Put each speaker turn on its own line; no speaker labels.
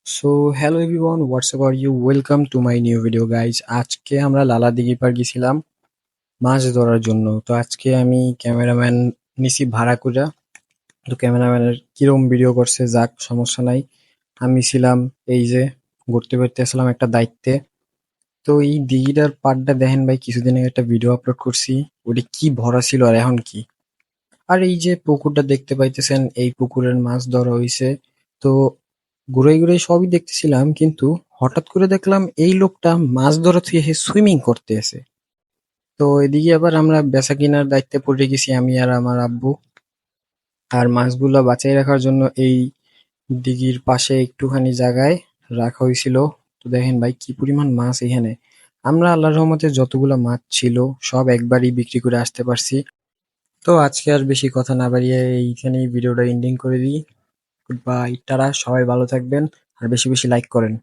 So hello everyone, what's আবার you welcome to my new video guys. আজকে আমরা লালা দিঘি পার গেছিলাম মাছ ধরার জন্য। তো আজকে আমি ক্যামেরাম্যান নিছি ভাড়া করে। তো ক্যামেরাম্যানের কিরম ভিডিও করছে যাক, সমস্যা নাই। আমি ছিলাম এই যে ঘুরতে ফিরতে আসলাম একটা দায়িত্বে। তো এই দিঘিটার পাড়টা দেখেন ভাই, কিছুদিন আগে একটা ভিডিও আপলোড করছি। ওটা কি ভরা ছিল আর এখন কি! আর এই যে পুকুরটা দেখতে পাইতেছেন, এই পুকুরের মাছ ধরা হইছে। তো ঘুরে ঘুরে সবই দেখতেছিলাম, কিন্তু হঠাৎ করে দেখলাম এই লোকটা মাছ ধরা থেকে সুইমিং করতে আছে। তো এদিকে আবার আমরা বেচা কিনার দায়িত্বে পড়ে গেছি, আমি আর আমার আব্বু। আর মাছগুলো বাঁচাই রাখার জন্য এই দিঘির পাশে একটুখানি জায়গায় রাখা হয়েছিল। তো দেখেন ভাই কি পরিমাণ মাছ এখানে! আমরা আল্লাহর রহমতে যতগুলো মাছ ছিল সব একবারই বিক্রি করে আসতে পারছি। তো আজকে আর বেশি কথা না বাড়িয়ে এইখানেই ভিডিওটা এন্ডিং করে দিই। গুড বাই, টাটা, সবাই ভালো থাকবেন আর বেশি বেশি লাইক করেন।